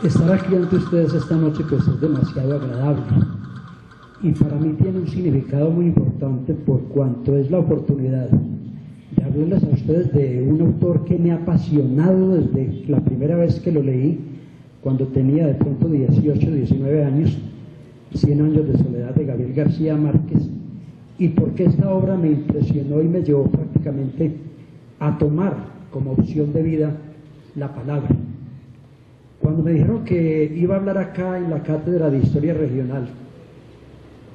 Estar aquí ante ustedes esta noche pues es demasiado agradable y para mí tiene un significado muy importante por cuanto es la oportunidad de hablarles a ustedes de un autor que me ha apasionado desde la primera vez que lo leí, cuando tenía de pronto 18, 19 años, 100 años de soledad de Gabriel García Márquez, y porque esta obra me impresionó y me llevó prácticamente a tomar como opción de vida la palabra. Cuando me dijeron que iba a hablar acá en la Cátedra de Historia Regional,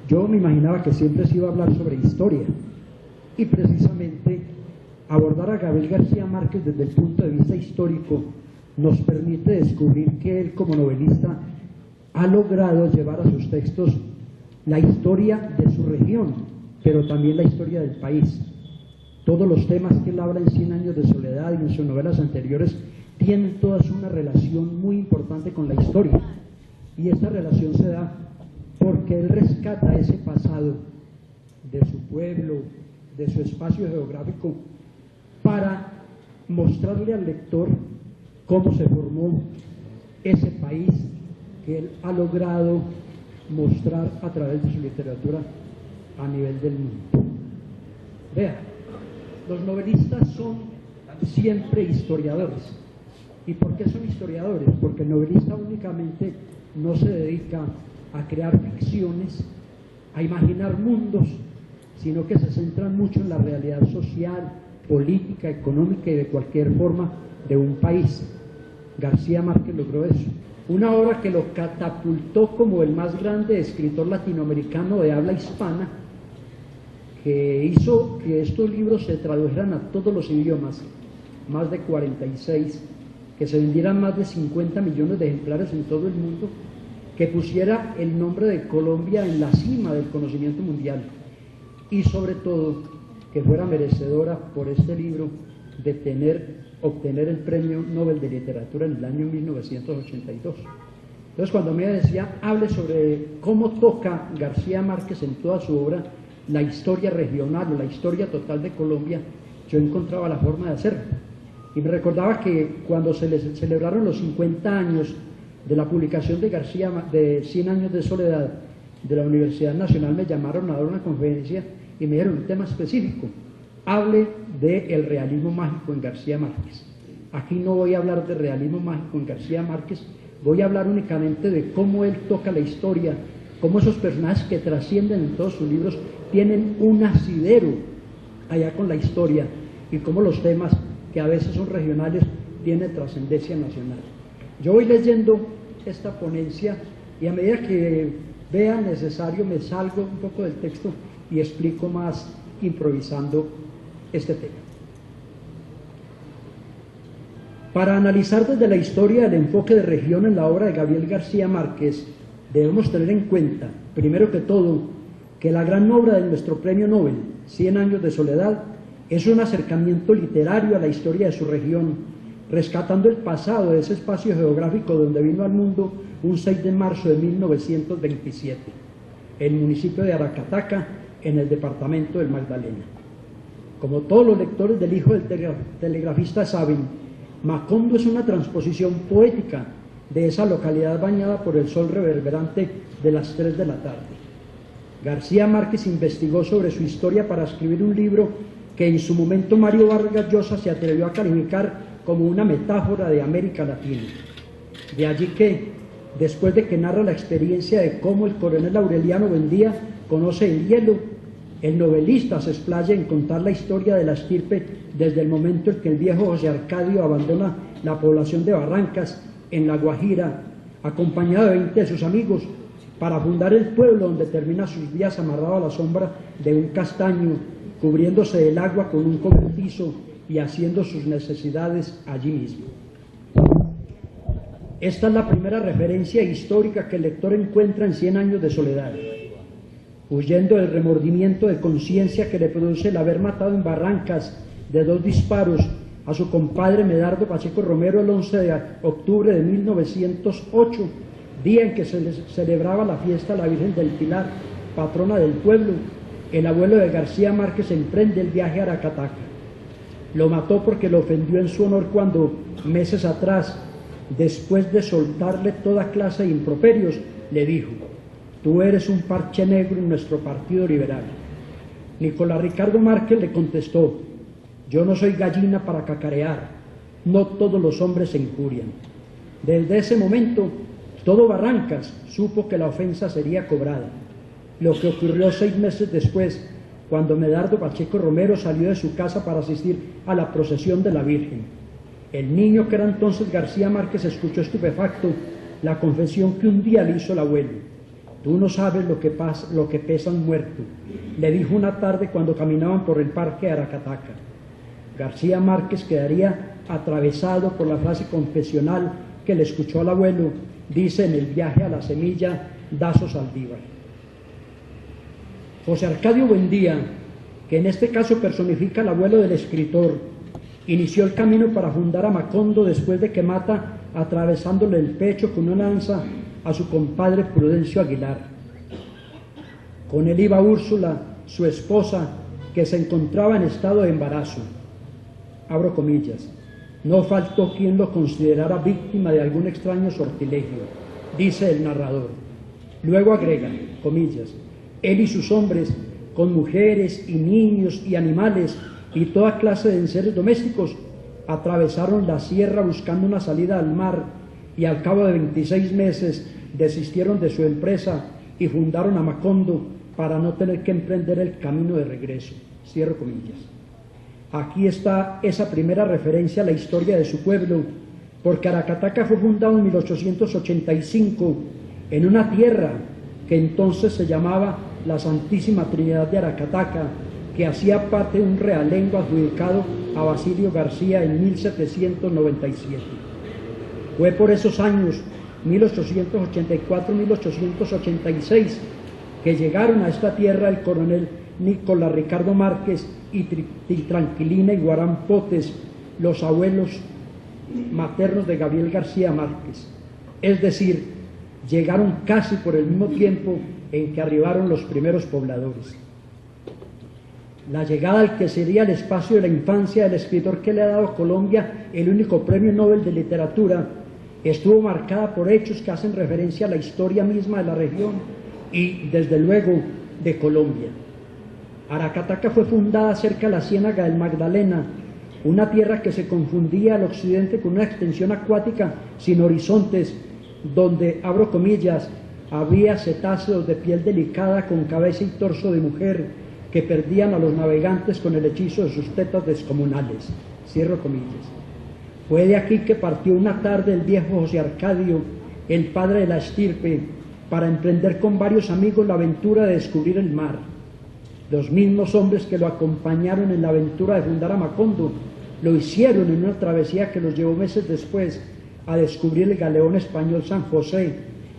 yo me imaginaba que siempre se iba a hablar sobre historia, y precisamente abordar a Gabriel García Márquez desde el punto de vista histórico nos permite descubrir que él como novelista ha logrado llevar a sus textos la historia de su región, pero también la historia del país. Todos los temas que él habla en 100 años de soledad y en sus novelas anteriores tienen todas una relación muy importante con la historia, y esta relación se da porque él rescata ese pasado de su pueblo, de su espacio geográfico, para mostrarle al lector cómo se formó ese país que él ha logrado mostrar a través de su literatura a nivel del mundo. Vean, los novelistas son siempre historiadores. ¿Y por qué son historiadores? Porque el novelista únicamente no se dedica a crear ficciones, a imaginar mundos, sino que se centran mucho en la realidad social, política, económica y de cualquier forma de un país. García Márquez logró eso. Una obra que lo catapultó como el más grande escritor latinoamericano de habla hispana, que hizo que estos libros se tradujeran a todos los idiomas, más de 46, que se vendieran más de 50 millones de ejemplares en todo el mundo, que pusiera el nombre de Colombia en la cima del conocimiento mundial, y sobre todo que fuera merecedora por este libro de obtener el Premio Nobel de Literatura en el año 1982. Entonces, cuando me decía, hable sobre cómo toca García Márquez en toda su obra la historia regional o la historia total de Colombia, yo encontraba la forma de hacerlo. Y me recordaba que cuando se les celebraron los 50 años de la publicación de 100 años de soledad de la Universidad Nacional, me llamaron a dar una conferencia y me dieron un tema específico: hable del realismo mágico en García Márquez. Aquí no voy a hablar de realismo mágico en García Márquez, voy a hablar únicamente de cómo él toca la historia, cómo esos personajes que trascienden en todos sus libros tienen un asidero allá con la historia, y cómo los temas que a veces son regionales tienen trascendencia nacional. Yo voy leyendo esta ponencia y a medida que vea necesario me salgo un poco del texto y explico más improvisando este tema. Para analizar desde la historia el enfoque de región en la obra de Gabriel García Márquez, debemos tener en cuenta, primero que todo, que la gran obra de nuestro premio Nobel, 100 años de soledad, es un acercamiento literario a la historia de su región, rescatando el pasado de ese espacio geográfico donde vino al mundo un 6 de marzo de 1927, el municipio de Aracataca, en el departamento del Magdalena. Como todos los lectores del Hijo del Telegrafista saben, Macondo es una transposición poética de esa localidad bañada por el sol reverberante de las 3 de la tarde. García Márquez investigó sobre su historia para escribir un libro que en su momento Mario Vargas Llosa se atrevió a calificar como una metáfora de América Latina. De allí que, después de que narra la experiencia de cómo el coronel Aureliano Buendía conoce el hielo, el novelista se explaya en contar la historia de la estirpe desde el momento en que el viejo José Arcadio abandona la población de Barrancas, en La Guajira, acompañado de 20 de sus amigos, para fundar el pueblo donde termina sus días amarrado a la sombra de un castaño, cubriéndose del agua con un cobertizo y haciendo sus necesidades allí mismo. Esta es la primera referencia histórica que el lector encuentra en 100 años de soledad. Huyendo del remordimiento de conciencia que le produce el haber matado en Barrancas de 2 disparos a su compadre Medardo Pacheco Romero el 11 de octubre de 1908, día en que se celebraba la fiesta de la Virgen del Pilar, patrona del pueblo, el abuelo de García Márquez emprende el viaje a Aracataca. Lo mató porque lo ofendió en su honor cuando, meses atrás, después de soltarle toda clase de improperios, le dijo: tú eres un parche negro en nuestro partido liberal. Nicolás Ricardo Márquez le contestó: yo no soy gallina para cacarear, no todos los hombres se injurian. Desde ese momento, todo Barrancas supo que la ofensa sería cobrada, lo que ocurrió 6 meses después, cuando Medardo Pacheco Romero salió de su casa para asistir a la procesión de la Virgen. El niño, que era entonces García Márquez, escuchó estupefacto la confesión que un día le hizo el abuelo. Tú no sabes lo que pesa un muerto, le dijo una tarde cuando caminaban por el parque de Aracataca. García Márquez quedaría atravesado por la frase confesional que le escuchó al abuelo, dice en el viaje a la semilla Dazo Saldívar. José Arcadio Buendía, que en este caso personifica al abuelo del escritor, inició el camino para fundar a Macondo después de que mata, atravesándole el pecho con una lanza, a su compadre Prudencio Aguilar. Con él iba Úrsula, su esposa, que se encontraba en estado de embarazo. Abro comillas: no faltó quien lo considerara víctima de algún extraño sortilegio, dice el narrador. Luego agrega, comillas: él y sus hombres, con mujeres y niños y animales y toda clase de enseres domésticos, atravesaron la sierra buscando una salida al mar, y al cabo de 26 meses desistieron de su empresa y fundaron a Macondo para no tener que emprender el camino de regreso. Cierro comillas. Aquí está esa primera referencia a la historia de su pueblo, porque Aracataca fue fundado en 1885 en una tierra que entonces se llamaba la Santísima Trinidad de Aracataca, que hacía parte de un realengo adjudicado a Basilio García en 1797. Fue por esos años, 1884-1886, que llegaron a esta tierra el coronel Nicolás Ricardo Márquez y Tranquilina y Guarán Potes, los abuelos maternos de Gabriel García Márquez. Es decir, llegaron casi por el mismo tiempo en que arribaron los primeros pobladores. La llegada al que sería el espacio de la infancia del escritor que le ha dado a Colombia el único premio Nobel de literatura estuvo marcada por hechos que hacen referencia a la historia misma de la región y, desde luego, de Colombia. Aracataca fue fundada cerca de la Ciénaga del Magdalena, una tierra que se confundía al occidente con una extensión acuática sin horizontes, donde, abro comillas, había cetáceos de piel delicada con cabeza y torso de mujer que perdían a los navegantes con el hechizo de sus tetas descomunales. Cierro comillas. Fue de aquí que partió una tarde el viejo José Arcadio, el padre de la estirpe, para emprender con varios amigos la aventura de descubrir el mar. Los mismos hombres que lo acompañaron en la aventura de fundar a Macondo lo hicieron en una travesía que los llevó meses después a descubrir el galeón español San José,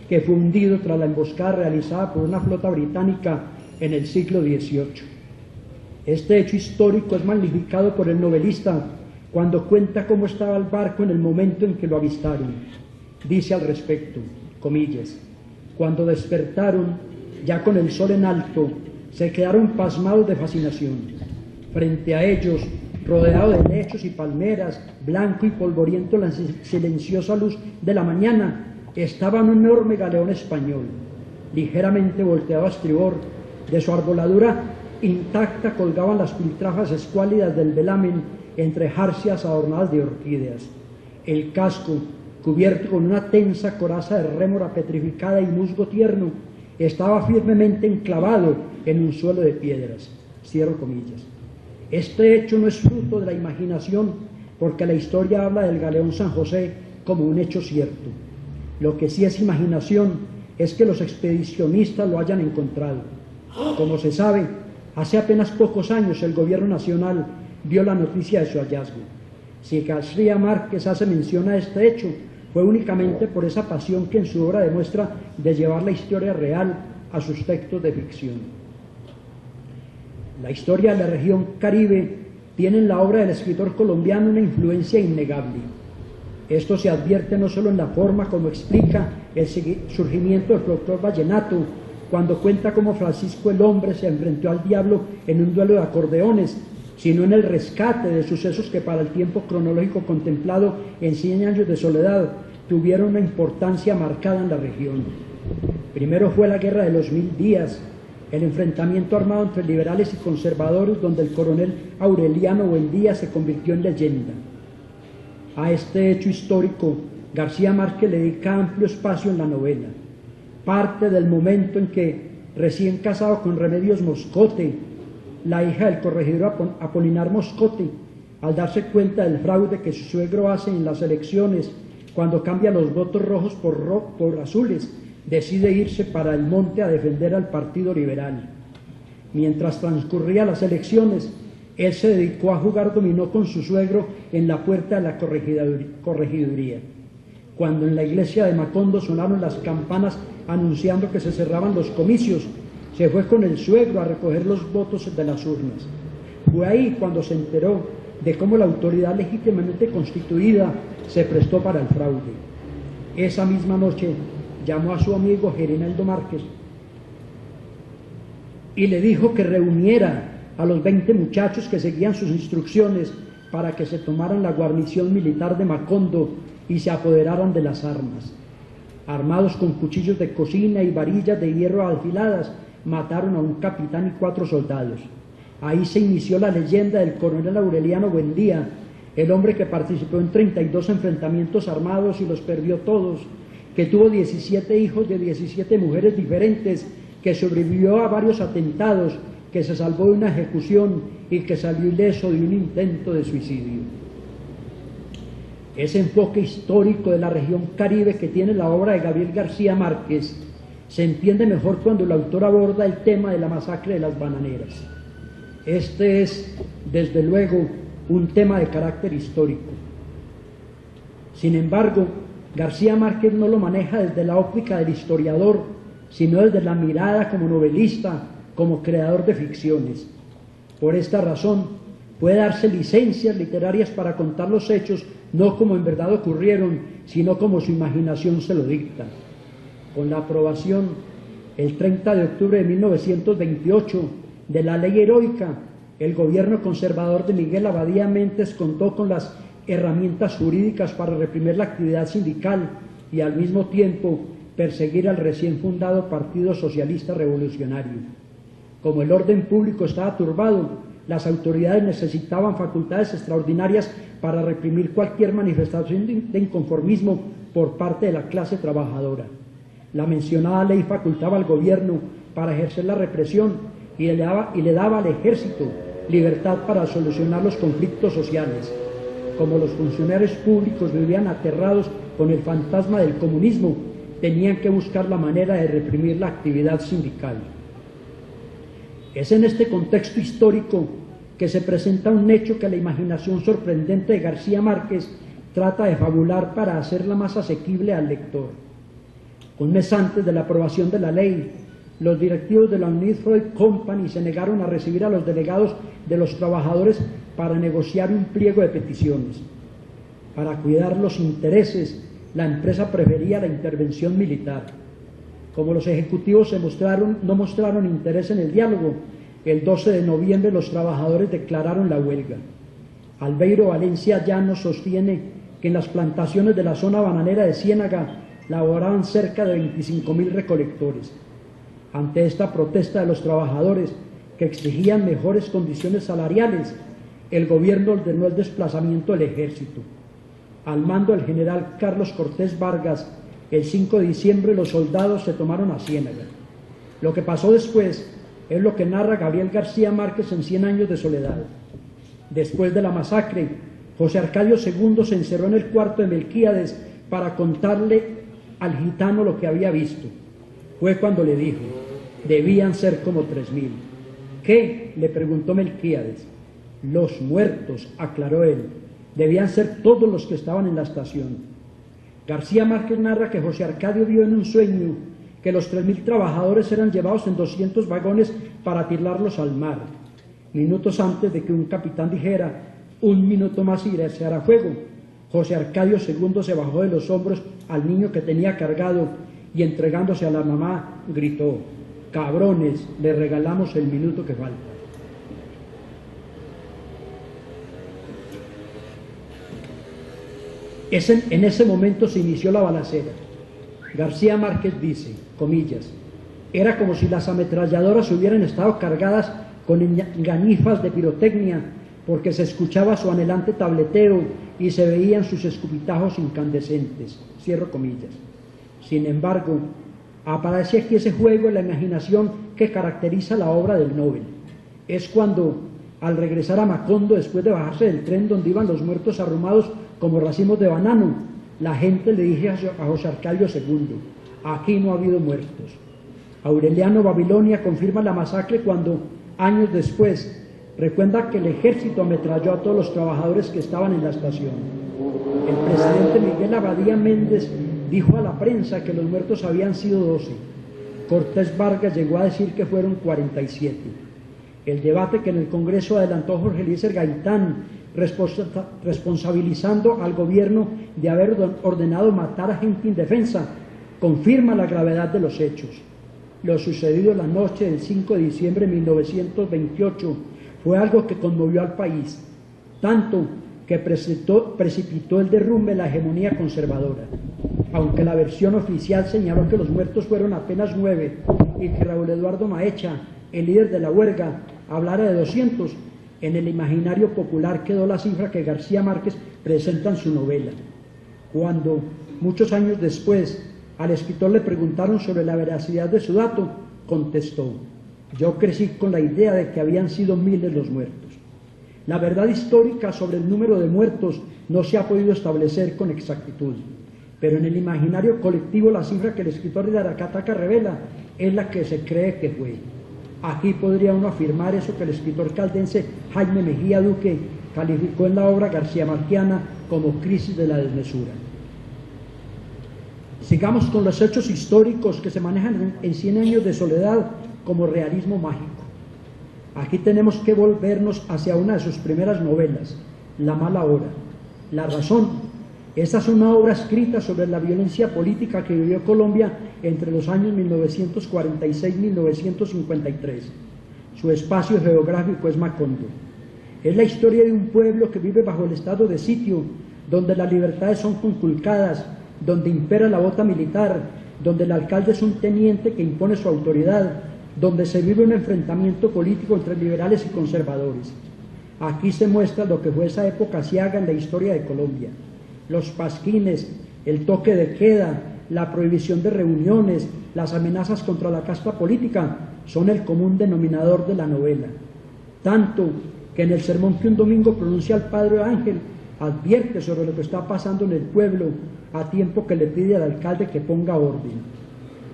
que fue hundido tras la emboscada realizada por una flota británica en el siglo XVIII. Este hecho histórico es magnificado por el novelista cuando cuenta cómo estaba el barco en el momento en que lo avistaron. Dice al respecto, comillas: cuando despertaron, ya con el sol en alto, se quedaron pasmados de fascinación. Frente a ellos, rodeado de lechos y palmeras, blanco y polvoriento en la silenciosa luz de la mañana, estaba un enorme galeón español, ligeramente volteado a estribor. De su arboladura intacta colgaban las piltrafas escuálidas del velamen entre jarcias adornadas de orquídeas. El casco, cubierto con una tensa coraza de rémora petrificada y musgo tierno, estaba firmemente enclavado en un suelo de piedras. Cierro comillas. Este hecho no es fruto de la imaginación, porque la historia habla del galeón San José como un hecho cierto. Lo que sí es imaginación es que los expedicionistas lo hayan encontrado. Como se sabe, hace apenas pocos años el gobierno nacional dio la noticia de su hallazgo. Si García Márquez hace mención a este hecho, fue únicamente por esa pasión que en su obra demuestra de llevar la historia real a sus textos de ficción. La historia de la región Caribe tiene en la obra del escritor colombiano una influencia innegable. Esto se advierte no solo en la forma como explica el surgimiento del folclore vallenato, cuando cuenta cómo Francisco el Hombre se enfrentó al diablo en un duelo de acordeones, sino en el rescate de sucesos que para el tiempo cronológico contemplado en 100 años de soledad tuvieron una importancia marcada en la región. Primero fue la Guerra de los 1000 días, el enfrentamiento armado entre liberales y conservadores, donde el coronel Aureliano Buendía se convirtió en leyenda. A este hecho histórico, García Márquez le dedica amplio espacio en la novela. Parte del momento en que, recién casado con Remedios Moscote, la hija del corregidor Apolinar Moscote, al darse cuenta del fraude que su suegro hace en las elecciones, cuando cambia los votos rojos por azules, decide irse para el monte a defender al Partido Liberal. Mientras transcurrían las elecciones, él se dedicó a jugar dominó con su suegro en la puerta de la corregiduría. Cuando en la iglesia de Macondo sonaron las campanas anunciando que se cerraban los comicios, se fue con el suegro a recoger los votos de las urnas. Fue ahí cuando se enteró de cómo la autoridad legítimamente constituida se prestó para el fraude. Esa misma noche llamó a su amigo Gerinaldo Márquez y le dijo que reuniera a los 20 muchachos que seguían sus instrucciones para que se tomaran la guarnición militar de Macondo y se apoderaran de las armas. Armados con cuchillos de cocina y varillas de hierro afiladas, mataron a un capitán y 4 soldados. Ahí se inició la leyenda del coronel Aureliano Buendía, el hombre que participó en 32 enfrentamientos armados y los perdió todos, que tuvo 17 hijos de 17 mujeres diferentes, que sobrevivió a varios atentados, que se salvó de una ejecución y que salió ileso de un intento de suicidio. Ese enfoque histórico de la región Caribe que tiene la obra de Gabriel García Márquez se entiende mejor cuando el autor aborda el tema de la masacre de las bananeras. Este es, desde luego, un tema de carácter histórico. Sin embargo, García Márquez no lo maneja desde la óptica del historiador, sino desde la mirada como novelista, como creador de ficciones. Por esta razón, puede darse licencias literarias para contar los hechos no como en verdad ocurrieron, sino como su imaginación se lo dicta. Con la aprobación, el 30 de octubre de 1928, de la ley heroica, el gobierno conservador de Miguel Abadía Méndez contó con las herramientas jurídicas para reprimir la actividad sindical y al mismo tiempo perseguir al recién fundado Partido Socialista Revolucionario. Como el orden público estaba turbado, las autoridades necesitaban facultades extraordinarias para reprimir cualquier manifestación de inconformismo por parte de la clase trabajadora. La mencionada ley facultaba al gobierno para ejercer la represión y le daba al ejército libertad para solucionar los conflictos sociales. Como los funcionarios públicos vivían aterrados con el fantasma del comunismo, tenían que buscar la manera de reprimir la actividad sindical. Es en este contexto histórico que se presenta un hecho que la imaginación sorprendente de García Márquez trata de fabular para hacerla más asequible al lector. Un mes antes de la aprobación de la ley, los directivos de la United Fruit Company se negaron a recibir a los delegados de los trabajadores para negociar un pliego de peticiones. Para cuidar los intereses, la empresa prefería la intervención militar. Como los ejecutivos no mostraron interés en el diálogo, el 12 de noviembre los trabajadores declararon la huelga. Albeiro Valencia Llanos sostiene que en las plantaciones de la zona bananera de Ciénaga laboraban cerca de 25.000 recolectores. Ante esta protesta de los trabajadores, que exigían mejores condiciones salariales, el gobierno ordenó el desplazamiento del ejército. Al mando del general Carlos Cortés Vargas, el 5 de diciembre los soldados se tomaron a Ciénaga. Lo que pasó después es lo que narra Gabriel García Márquez en 100 años de soledad. Después de la masacre, José Arcadio II se encerró en el cuarto de Melquíades para contarle al gitano lo que había visto. Fue cuando le dijo: debían ser como 3.000. ¿Qué?, le preguntó Melquíades. Los muertos, aclaró él. Debían ser todos los que estaban en la estación. García Márquez narra que José Arcadio vio en un sueño que los 3.000 trabajadores eran llevados en 200 vagones para tirarlos al mar. Minutos antes de que un capitán dijera: un minuto más y se hará fuego, José Arcadio II se bajó de los hombros al niño que tenía cargado y, entregándose a la mamá, gritó: cabrones, le regalamos el minuto que falta. En ese momento se inició la balacera. García Márquez dice, comillas, era como si las ametralladoras hubieran estado cargadas con engañifas de pirotecnia, porque se escuchaba su anhelante tableteo y se veían sus escupitajos incandescentes. Cierro comillas. Sin embargo, aparece aquí ese juego en la imaginación que caracteriza la obra del Nobel. Es cuando, al regresar a Macondo, después de bajarse del tren donde iban los muertos arrumados como racimos de banano, la gente le dice a José Arcadio II, aquí no ha habido muertos. Aureliano Babilonia confirma la masacre cuando, años después, recuerda que el ejército ametralló a todos los trabajadores que estaban en la estación. El presidente Miguel Abadía Méndez dijo a la prensa que los muertos habían sido 12. Cortés Vargas llegó a decir que fueron 47. El debate que en el Congreso adelantó Jorge Eliezer Gaitán, responsabilizando al gobierno de haber ordenado matar a gente indefensa, confirma la gravedad de los hechos. Lo sucedido la noche del 5 de diciembre de 1928 fue algo que conmovió al país, tanto que precipitó el derrumbe de la hegemonía conservadora. Aunque la versión oficial señaló que los muertos fueron apenas 9 y que Raúl Eduardo Maecha, el líder de la huelga, hablara de 200, en el imaginario popular quedó la cifra que García Márquez presenta en su novela. Cuando, muchos años después, al escritor le preguntaron sobre la veracidad de su dato, contestó, yo crecí con la idea de que habían sido miles los muertos. La verdad histórica sobre el número de muertos no se ha podido establecer con exactitud, pero en el imaginario colectivo la cifra que el escritor de Aracataca revela es la que se cree que fue. Aquí podría uno afirmar eso que el escritor caldense Jaime Mejía Duque calificó en la obra García Marquiana como crisis de la desmesura. Sigamos con los hechos históricos que se manejan en 100 años de soledad como realismo mágico. Aquí tenemos que volvernos hacia una de sus primeras novelas, La mala hora. La razón. Esta es una obra escrita sobre la violencia política que vivió Colombia entre los años 1946 y 1953. Su espacio geográfico es Macondo. Es la historia de un pueblo que vive bajo el estado de sitio, donde las libertades son conculcadas, donde impera la bota militar, donde el alcalde es un teniente que impone su autoridad, donde se vive un enfrentamiento político entre liberales y conservadores. Aquí se muestra lo que fue esa época aciaga en la historia de Colombia. Los pasquines, el toque de queda, la prohibición de reuniones, las amenazas contra la casta política son el común denominador de la novela. Tanto que en el sermón que un domingo pronuncia el padre Ángel, advierte sobre lo que está pasando en el pueblo, a tiempo que le pide al alcalde que ponga orden.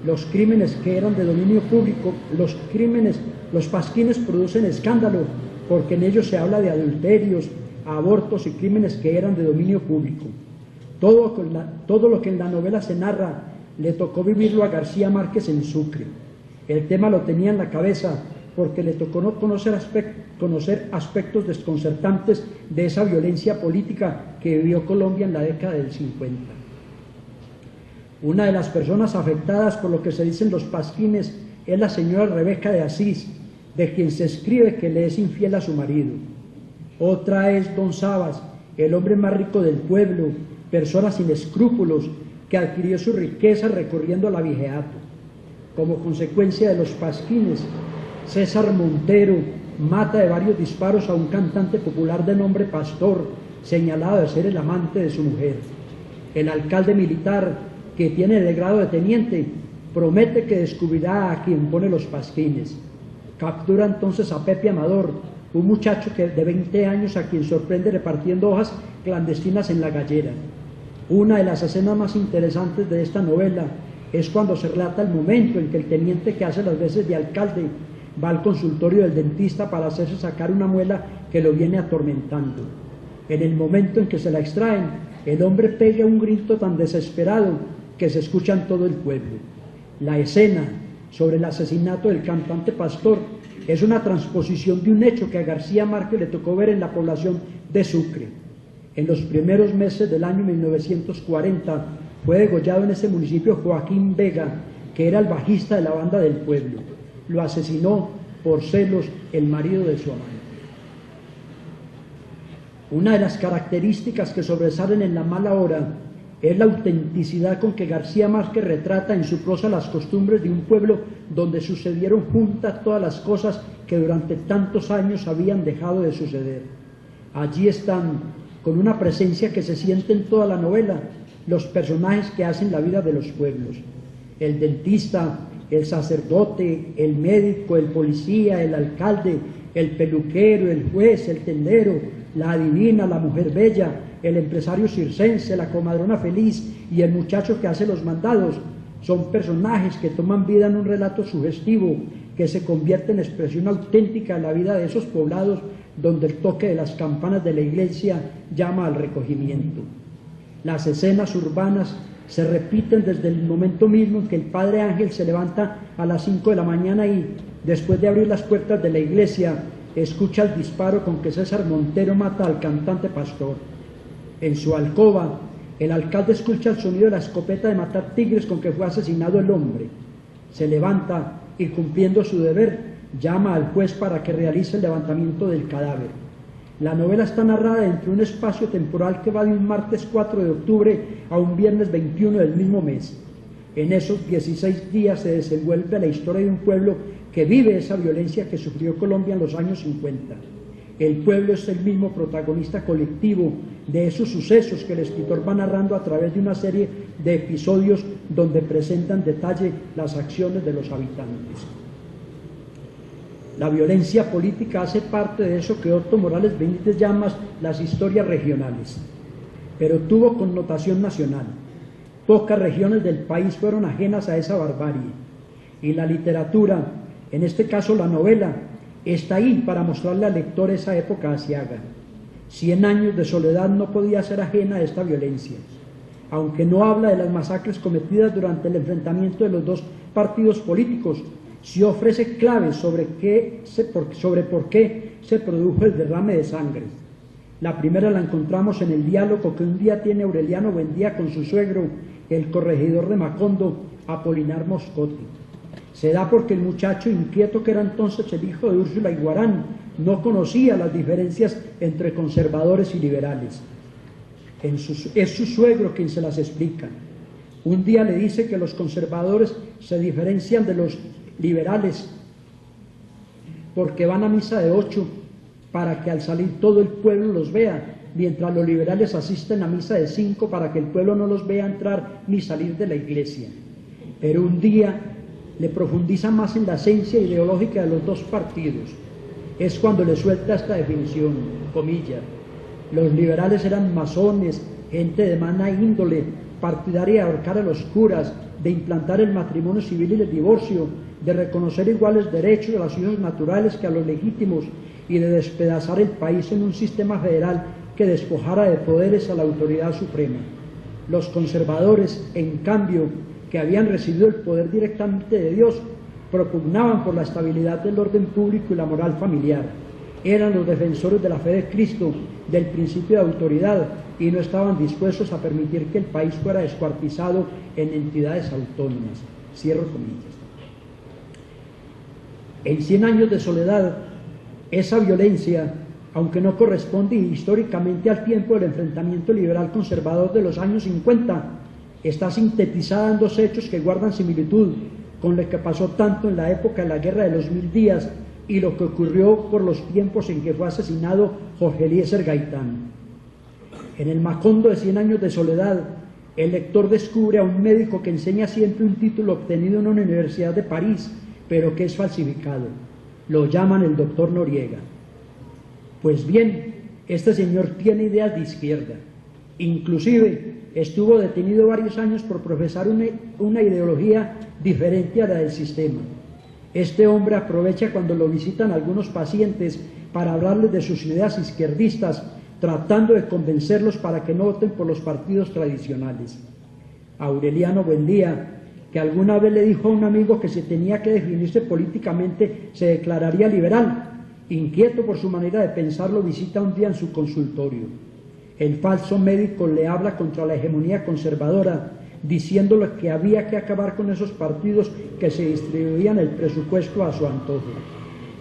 Los crímenes que eran de dominio público, los pasquines producen escándalo, porque en ellos se habla de adulterios, abortos y crímenes que eran de dominio público. Todo lo que en la novela se narra le tocó vivirlo a García Márquez en Sucre. El tema lo tenía en la cabeza porque le tocó conocer aspectos desconcertantes de esa violencia política que vivió Colombia en la década del 50. Una de las personas afectadas por lo que se dicen los pasquines es la señora Rebeca de Asís, de quien se escribe que le es infiel a su marido. Otra es don Sabas, el hombre más rico del pueblo, persona sin escrúpulos, que adquirió su riqueza recorriendo al abigeato. Como consecuencia de los pasquines, César Montero mata de varios disparos a un cantante popular de nombre Pastor, señalado de ser el amante de su mujer. El alcalde militar, que tiene el grado de teniente, promete que descubrirá a quien pone los pasquines. Captura entonces a Pepe Amador, un muchacho de 20 años a quien sorprende repartiendo hojas clandestinas en la gallera. Una de las escenas más interesantes de esta novela es cuando se relata el momento en que el teniente, que hace las veces de alcalde, va al consultorio del dentista para hacerse sacar una muela que lo viene atormentando. En el momento en que se la extraen, el hombre pega un grito tan desesperado que se escucha en todo el pueblo. La escena sobre el asesinato del cantante Pastor es una transposición de un hecho que a García Márquez le tocó ver en la población de Sucre. En los primeros meses del año 1940 fue degollado en ese municipio Joaquín Vega, que era el bajista de la banda del pueblo. Lo asesinó por celos el marido de su amante. Una de las características que sobresalen en La mala hora es la autenticidad con que García Márquez retrata en su prosa las costumbres de un pueblo donde sucedieron juntas todas las cosas que durante tantos años habían dejado de suceder. Allí están, con una presencia que se siente en toda la novela, los personajes que hacen la vida de los pueblos: el dentista, el sacerdote, el médico, el policía, el alcalde, el peluquero, el juez, el tendero, la adivina, la mujer bella, el empresario circense, la comadrona feliz y el muchacho que hace los mandados. Son personajes que toman vida en un relato sugestivo que se convierte en expresión auténtica de la vida de esos poblados donde el toque de las campanas de la iglesia llama al recogimiento. Las escenas urbanas se repiten desde el momento mismo en que el padre Ángel se levanta a las 5 de la mañana y, después de abrir las puertas de la iglesia, escucha el disparo con que César Montero mata al cantante pastor. En su alcoba, el alcalde escucha el sonido de la escopeta de matar tigres con que fue asesinado el hombre. Se levanta y, cumpliendo su deber, llama al juez para que realice el levantamiento del cadáver. La novela está narrada dentro de un espacio temporal que va de un martes 4 de octubre a un viernes 21 del mismo mes. En esos 16 días se desenvuelve la historia de un pueblo que vive esa violencia que sufrió Colombia en los años 50. El pueblo es el mismo protagonista colectivo de esos sucesos que el escritor va narrando a través de una serie de episodios donde presenta en detalle las acciones de los habitantes. La violencia política hace parte de eso que Otto Morales Benítez llama las historias regionales, pero tuvo connotación nacional. Pocas regiones del país fueron ajenas a esa barbarie, y la literatura, en este caso la novela, está ahí para mostrarle al lector esa época aciaga. 100 años de soledad no podía ser ajena a esta violencia. Aunque no habla de las masacres cometidas durante el enfrentamiento de los dos partidos políticos, sí ofrece claves sobre por qué se produjo el derrame de sangre. La primera la encontramos en el diálogo que un día tiene Aureliano Buendía con su suegro, el corregidor de Macondo, Apolinar Moscotti. Se da porque el muchacho inquieto, que era entonces el hijo de Úrsula Iguarán, no conocía las diferencias entre conservadores y liberales. Es su suegro quien se las explica. Un día le dice que los conservadores se diferencian de los liberales porque van a misa de 8 para que al salir todo el pueblo los vea, mientras los liberales asisten a misa de 5 para que el pueblo no los vea entrar ni salir de la iglesia. Pero un día le profundiza más en la esencia ideológica de los dos partidos. Es cuando le suelta esta definición, comillas: los liberales eran masones, gente de mala índole, partidaria de ahorcar a los curas, de implantar el matrimonio civil y el divorcio, de reconocer iguales derechos a los hijos naturales que a los legítimos y de despedazar el país en un sistema federal que despojara de poderes a la autoridad suprema. Los conservadores, en cambio, que habían recibido el poder directamente de Dios, propugnaban por la estabilidad del orden público y la moral familiar. Eran los defensores de la fe de Cristo, del principio de autoridad, y no estaban dispuestos a permitir que el país fuera descuartizado en entidades autónomas. Cierro comillas. En 100 años de soledad, esa violencia, aunque no corresponde históricamente al tiempo del enfrentamiento liberal-conservador de los años 50, está sintetizada en dos hechos que guardan similitud con lo que pasó tanto en la época de la Guerra de los 1000 días y lo que ocurrió por los tiempos en que fue asesinado Jorge Eliezer Gaitán. En el Macondo de 100 años de soledad, el lector descubre a un médico que enseña siempre un título obtenido en una universidad de París, pero que es falsificado. Lo llaman el doctor Noriega. Pues bien, este señor tiene ideas de izquierda. Inclusive estuvo detenido varios años por profesar una ideología diferente a la del sistema. Este hombre aprovecha cuando lo visitan algunos pacientes para hablarles de sus ideas izquierdistas, tratando de convencerlos para que no voten por los partidos tradicionales. Aureliano Buendía, que alguna vez le dijo a un amigo que si tenía que definirse políticamente se declararía liberal, inquieto por su manera de pensar, lo visita un día en su consultorio. El falso médico le habla contra la hegemonía conservadora, diciéndole que había que acabar con esos partidos que se distribuían el presupuesto a su antojo.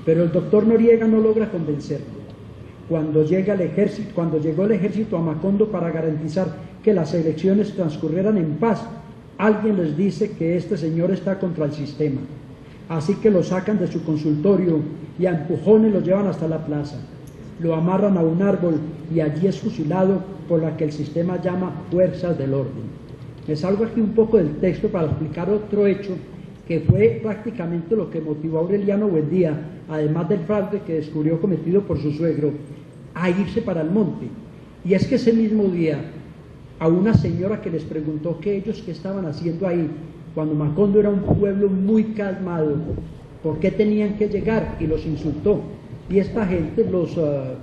Pero el doctor Noriega no logra convencerlo. cuando llegó el ejército a Macondo para garantizar que las elecciones transcurrieran en paz, alguien les dice que este señor está contra el sistema. Así que lo sacan de su consultorio y a empujones lo llevan hasta la plaza. Lo amarran a un árbol y allí es fusilado por la que el sistema llama fuerzas del orden. Me salgo aquí un poco del texto para explicar otro hecho que fue prácticamente lo que motivó a Aureliano Buendía, además del fraude que descubrió cometido por su suegro, a irse para el monte. Y es que ese mismo día, a una señora que les preguntó que ellos qué estaban haciendo ahí, cuando Macondo era un pueblo muy calmado, ¿por qué tenían que llegar? Y los insultó. Y esta gente,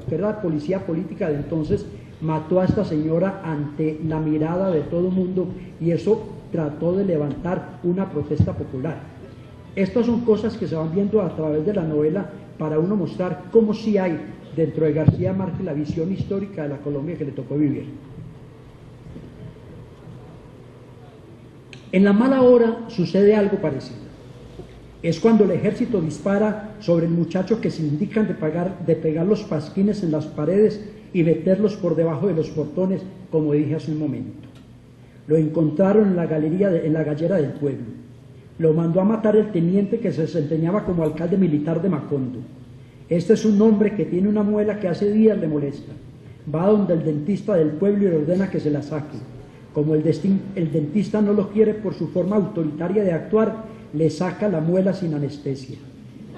que era la policía política de entonces, mató a esta señora ante la mirada de todo el mundo, y eso trató de levantar una protesta popular. Estas son cosas que se van viendo a través de la novela para uno mostrar cómo sí hay dentro de García Márquez la visión histórica de la Colombia que le tocó vivir. En La mala hora sucede algo parecido. Es cuando el ejército dispara sobre el muchacho que se indican de pegar los pasquines en las paredes y meterlos por debajo de los portones, como dije hace un momento. Lo encontraron en la gallera del pueblo. Lo mandó a matar el teniente que se desempeñaba como alcalde militar de Macondo. Este es un hombre que tiene una muela que hace días le molesta. Va donde el dentista del pueblo y le ordena que se la saque. Como el dentista no lo quiere por su forma autoritaria de actuar, le saca la muela sin anestesia.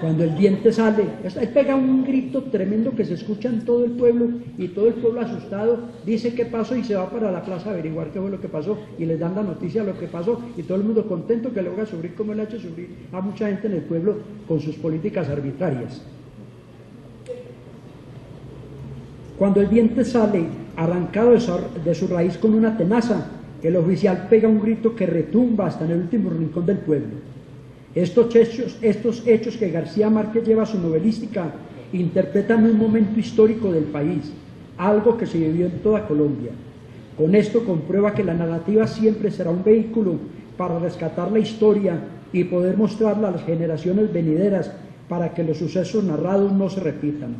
Cuando el diente sale, él pega un grito tremendo que se escucha en todo el pueblo, y todo el pueblo asustado dice qué pasó y se va para la plaza a averiguar qué fue lo que pasó, y les dan la noticia de lo que pasó, y todo el mundo contento que le va a sufrir como él ha hecho sufrir a mucha gente en el pueblo con sus políticas arbitrarias. Cuando el diente sale arrancado de su raíz con una tenaza, el oficial pega un grito que retumba hasta en el último rincón del pueblo. Estos hechos que García Márquez lleva a su novelística interpretan un momento histórico del país, algo que se vivió en toda Colombia. Con esto comprueba que la narrativa siempre será un vehículo para rescatar la historia y poder mostrarla a las generaciones venideras para que los sucesos narrados no se repitan.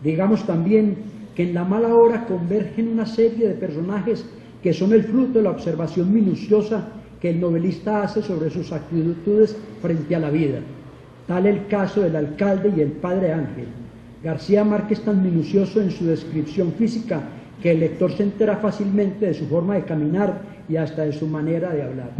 Digamos también que en La mala hora convergen una serie de personajes que son el fruto de la observación minuciosa que el novelista hace sobre sus actitudes frente a la vida. Tal el caso del alcalde y el padre Ángel. García Márquez es tan minucioso en su descripción física que el lector se entera fácilmente de su forma de caminar y hasta de su manera de hablar.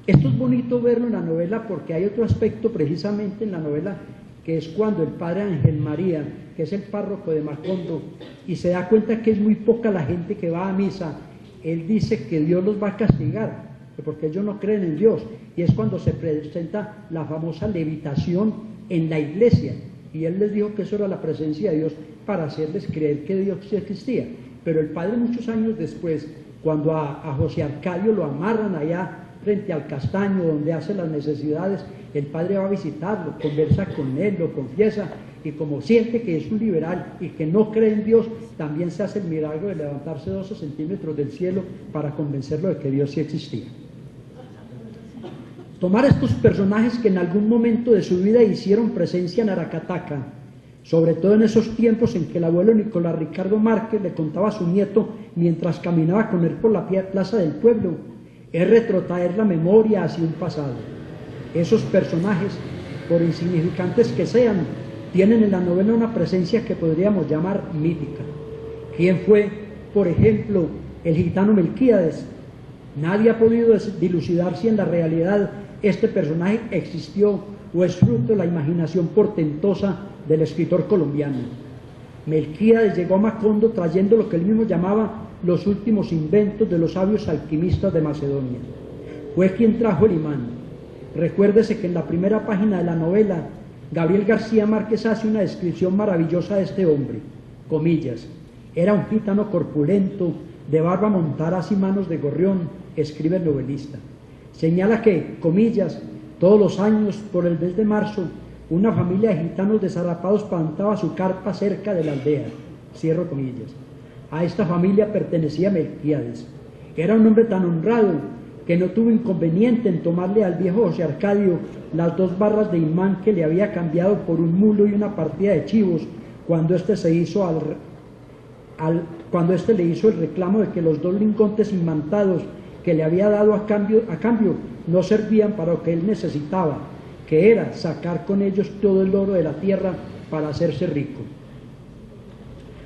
Esto es bonito verlo en la novela porque hay otro aspecto precisamente en la novela, que es cuando el padre Ángel María, que es el párroco de Macondo, y se da cuenta que es muy poca la gente que va a misa, él dice que Dios los va a castigar, porque ellos no creen en Dios, y es cuando se presenta la famosa levitación en la iglesia, y él les dijo que eso era la presencia de Dios para hacerles creer que Dios sí existía. Pero el padre, muchos años después, cuando a José Arcadio lo amarran allá frente al castaño donde hace las necesidades, el padre va a visitarlo, conversa con él, lo confiesa, y como siente que es un liberal y que no cree en Dios, también se hace el milagro de levantarse 12 centímetros del cielo para convencerlo de que Dios sí existía. Tomar estos personajes que en algún momento de su vida hicieron presencia en Aracataca, sobre todo en esos tiempos en que el abuelo Nicolás Ricardo Márquez le contaba a su nieto mientras caminaba con él por la plaza del pueblo, es retrotraer la memoria hacia un pasado. Esos personajes, por insignificantes que sean, tienen en la novela una presencia que podríamos llamar mítica. ¿Quién fue, por ejemplo, el gitano Melquíades? Nadie ha podido dilucidar si en la realidad este personaje existió o es fruto de la imaginación portentosa del escritor colombiano. Melquíades llegó a Macondo trayendo lo que él mismo llamaba los últimos inventos de los sabios alquimistas de Macedonia. Fue quien trajo el imán. Recuérdese que en la primera página de la novela, Gabriel García Márquez hace una descripción maravillosa de este hombre, comillas, era un gitano corpulento, de barba montaraz y manos de gorrión, escribe el novelista. Señala que, comillas, todos los años, por el mes de marzo, una familia de gitanos desarrapados plantaba su carpa cerca de la aldea, cierro comillas. A esta familia pertenecía Melquíades. Era un hombre tan honrado que no tuvo inconveniente en tomarle al viejo José Arcadio las 2 barras de imán que le había cambiado por un mulo y una partida de chivos, cuando éste le hizo el reclamo de que los 2 lingotes imantados que le había dado a cambio no servían para lo que él necesitaba, que era sacar con ellos todo el oro de la tierra para hacerse rico.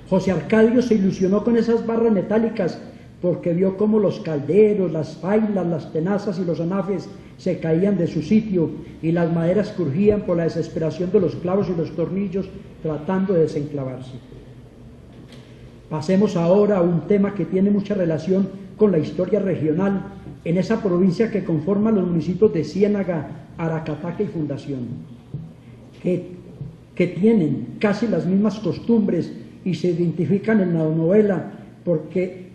José Arcadio se ilusionó con esas barras metálicas porque vio cómo los calderos, las pailas, las tenazas y los anafes se caían de su sitio y las maderas crujían por la desesperación de los clavos y los tornillos tratando de desenclavarse. Pasemos ahora a un tema que tiene mucha relación con la historia regional en esa provincia que conforma los municipios de Ciénaga, Aracataca y Fundación, que tienen casi las mismas costumbres y se identifican en la novela porque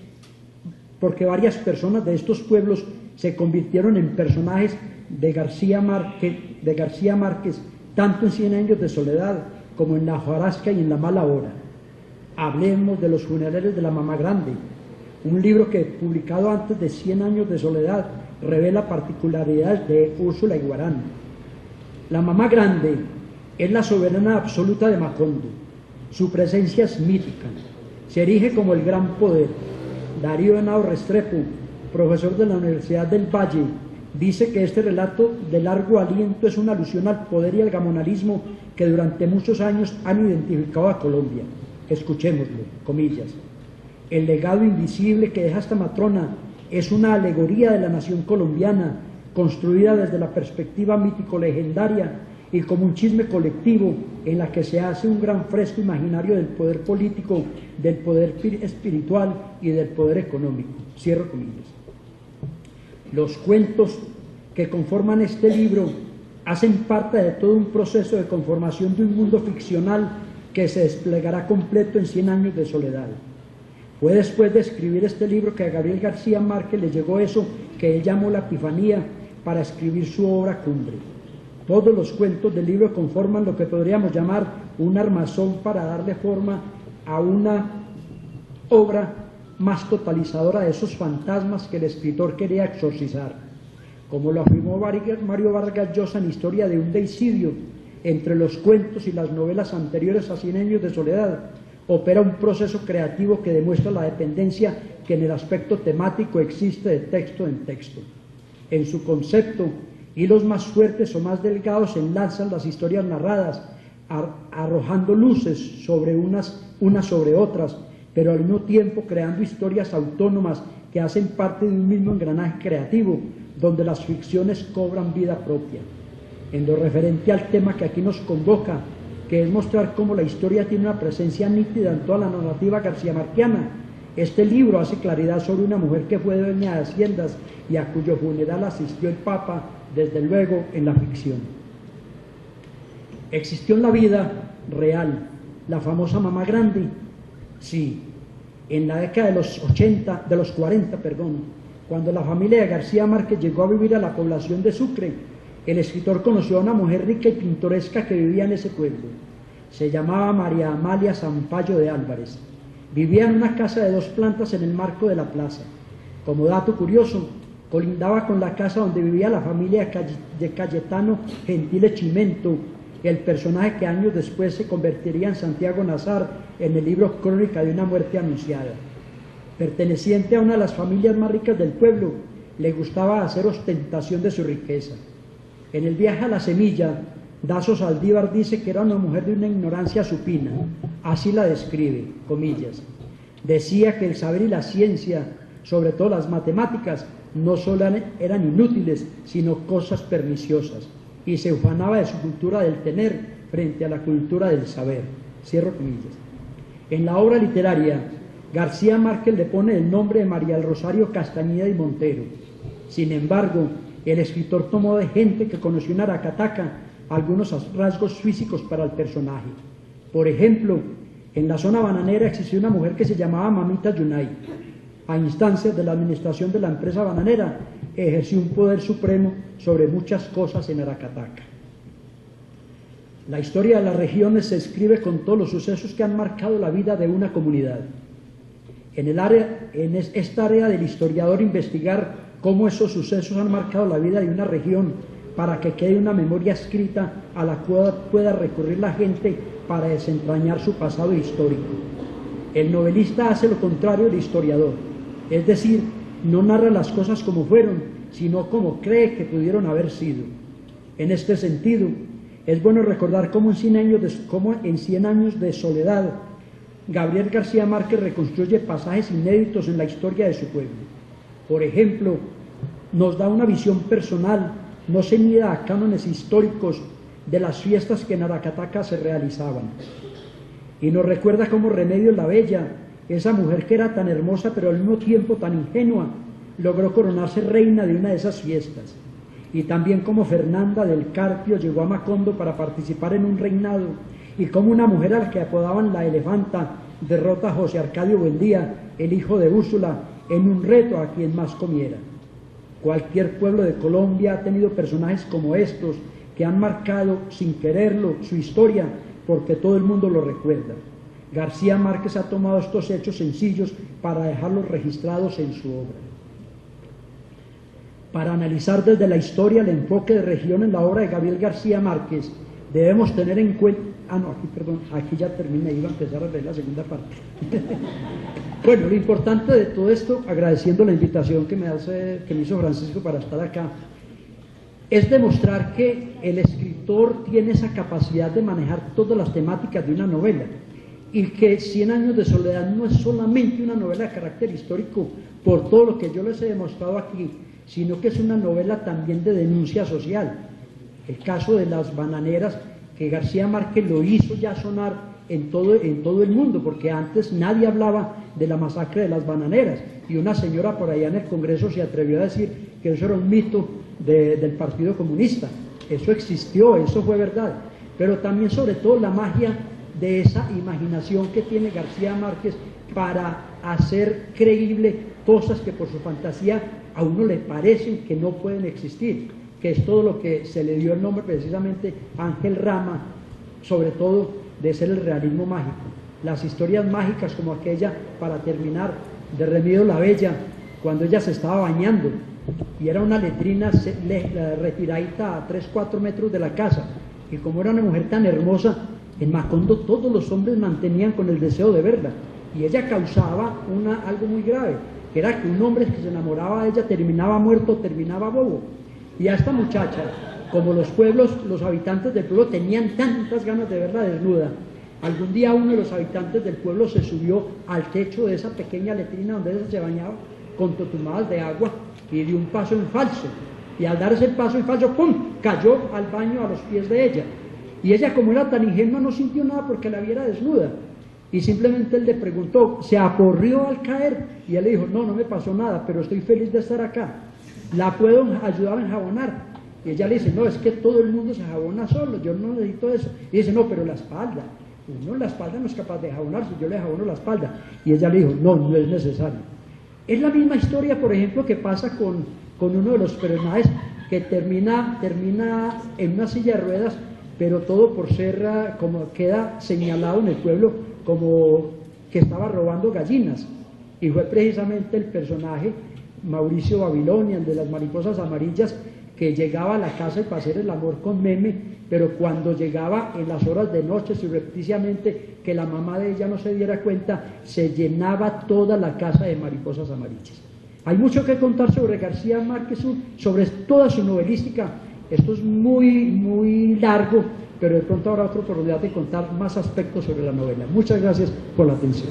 varias personas de estos pueblos se convirtieron en personajes de García Márquez, tanto en 100 años de soledad como en La hojarasca y en La mala hora. Hablemos de los funerales de la mamá grande, un libro que, publicado antes de 100 años de soledad, revela particularidades de Úrsula Iguarán. La mamá grande es la soberana absoluta de Macondo. Su presencia es mítica, se erige como el gran poder. Darío Henao Restrepo, profesor de la Universidad del Valle, dice que este relato de largo aliento es una alusión al poder y al gamonalismo que durante muchos años han identificado a Colombia. Escuchémoslo, comillas. El legado invisible que deja esta matrona es una alegoría de la nación colombiana, construida desde la perspectiva mítico-legendaria y como un chisme colectivo en la que se hace un gran fresco imaginario del poder político, del poder espiritual y del poder económico. Cierro comillas. Los cuentos que conforman este libro hacen parte de todo un proceso de conformación de un mundo ficcional que se desplegará completo en 100 años de soledad. Fue después de escribir este libro que a Gabriel García Márquez le llegó eso que él llamó la epifanía para escribir su obra cumbre. Todos los cuentos del libro conforman lo que podríamos llamar un armazón para darle forma a una obra más totalizadora de esos fantasmas que el escritor quería exorcizar. Como lo afirmó Mario Vargas Llosa en Historia de un deicidio, entre los cuentos y las novelas anteriores a 100 años de soledad, opera un proceso creativo que demuestra la dependencia que en el aspecto temático existe de texto en texto. En su concepto, hilos más fuertes o más delgados enlazan las historias narradas, arrojando luces sobre unas sobre otras, pero al mismo tiempo creando historias autónomas que hacen parte de un mismo engranaje creativo, donde las ficciones cobran vida propia. En lo referente al tema que aquí nos convoca, que es mostrar cómo la historia tiene una presencia nítida en toda la narrativa garcía-marquiana, este libro hace claridad sobre una mujer que fue dueña de haciendas y a cuyo funeral asistió el Papa, desde luego en la ficción. ¿Existió en la vida real la famosa mamá grande? Sí, en la década de los 40, cuando la familia de García Márquez llegó a vivir a la población de Sucre, el escritor conoció a una mujer rica y pintoresca que vivía en ese pueblo. Se llamaba María Amalia Zampayo de Álvarez. Vivía en una casa de 2 plantas en el marco de la plaza. Como dato curioso, colindaba con la casa donde vivía la familia de Cayetano Gentile Chimento, el personaje que años después se convertiría en Santiago Nazar en el libro Crónica de una muerte anunciada. Perteneciente a una de las familias más ricas del pueblo, le gustaba hacer ostentación de su riqueza. En el viaje a la semilla, Dazo Saldívar dice que era una mujer de una ignorancia supina. Así la describe, comillas. Decía que el saber y la ciencia, sobre todo las matemáticas, no solo eran inútiles, sino cosas perniciosas, y se ufanaba de su cultura del tener frente a la cultura del saber. Cierro comillas. En la obra literaria, García Márquez le pone el nombre de María del Rosario Castañeda y Montero. Sin embargo, el escritor tomó de gente que conoció en Aracataca algunos rasgos físicos para el personaje. Por ejemplo, en la zona bananera existió una mujer que se llamaba Mamita Yunay. A instancias de la administración de la empresa bananera, ejerció un poder supremo sobre muchas cosas en Aracataca. La historia de las regiones se escribe con todos los sucesos que han marcado la vida de una comunidad. En esta área del historiador investigar cómo esos sucesos han marcado la vida de una región para que quede una memoria escrita a la cual pueda recurrir la gente para desentrañar su pasado histórico. El novelista hace lo contrario del historiador, es decir, no narra las cosas como fueron, sino como cree que pudieron haber sido. En este sentido, es bueno recordar cómo en 100 años de soledad, Gabriel García Márquez reconstruye pasajes inéditos en la historia de su pueblo. Por ejemplo, nos da una visión personal, no ceñida a cánones históricos, de las fiestas que en Aracataca se realizaban. Y nos recuerda cómo Remedios la Bella, esa mujer que era tan hermosa pero al mismo tiempo tan ingenua, logró coronarse reina de una de esas fiestas. Y también cómo Fernanda del Carpio llegó a Macondo para participar en un reinado, y cómo una mujer a la que apodaban la Elefanta derrota a José Arcadio Buendía, el hijo de Úrsula, en un reto a quien más comiera. Cualquier pueblo de Colombia ha tenido personajes como estos, que han marcado, sin quererlo, su historia, porque todo el mundo lo recuerda. García Márquez ha tomado estos hechos sencillos para dejarlos registrados en su obra. Para analizar desde la historia el enfoque de región en la obra de Gabriel García Márquez, debemos tener en cuenta... aquí ya terminé, iba a empezar a ver la segunda parte. Bueno, lo importante de todo esto, agradeciendo la invitación que me hizo Francisco para estar acá, es demostrar que el escritor tiene esa capacidad de manejar todas las temáticas de una novela, y que 100 años de soledad no es solamente una novela de carácter histórico por todo lo que yo les he demostrado aquí, sino que es una novela también de denuncia social. El caso de las bananeras, que García Márquez lo hizo ya sonar en todo el mundo, porque antes nadie hablaba de la masacre de las bananeras, y una señora por allá en el Congreso se atrevió a decir que eso era un mito del Partido Comunista. Eso existió, eso fue verdad, pero también sobre todo la magia de esa imaginación que tiene García Márquez para hacer creíble cosas que por su fantasía a uno le parecen que no pueden existir, que es todo lo que se le dio el nombre precisamente Ángel Rama, sobre todo de ser el realismo mágico. Las historias mágicas como aquella, para terminar, de Remedios la Bella, cuando ella se estaba bañando y era una letrina retiradita a 3-4 metros de la casa, y como era una mujer tan hermosa, en Macondo todos los hombres mantenían con el deseo de verla, y ella causaba algo muy grave, que era que un hombre que se enamoraba de ella terminaba muerto, terminaba bobo. Y a esta muchacha, como los habitantes del pueblo tenían tantas ganas de verla desnuda, algún día uno de los habitantes del pueblo se subió al techo de esa pequeña letrina donde ella se bañaba con totumadas de agua y dio un paso en falso, y al darse el paso en falso, ¡pum!, cayó al baño a los pies de ella, y ella, como era tan ingenua, no sintió nada porque la viera desnuda, y simplemente él le preguntó, ¿se aporrió al caer? Y él le dijo, no me pasó nada, pero estoy feliz de estar acá, ¿la puedo ayudar a enjabonar? Y ella le dice, no, es que todo el mundo se jabona solo, yo no necesito eso. Y dice, no, pero la espalda, uno la espalda no es capaz de jabonarse, yo le jabono la espalda. Y ella le dijo, no es necesario. Es la misma historia, por ejemplo, que pasa con uno de los personajes que termina en una silla de ruedas, pero todo por ser, como queda señalado en el pueblo, como que estaba robando gallinas. Y fue precisamente el personaje Mauricio Babilonia, el de las mariposas amarillas, que llegaba a la casa para hacer el amor con Meme, pero cuando llegaba en las horas de noche, surrepticiamente, que la mamá de ella no se diera cuenta, se llenaba toda la casa de mariposas amarillas. Hay mucho que contar sobre García Márquez, sobre toda su novelística. Esto es muy largo, pero de pronto habrá otra oportunidad de contar más aspectos sobre la novela. Muchas gracias por la atención.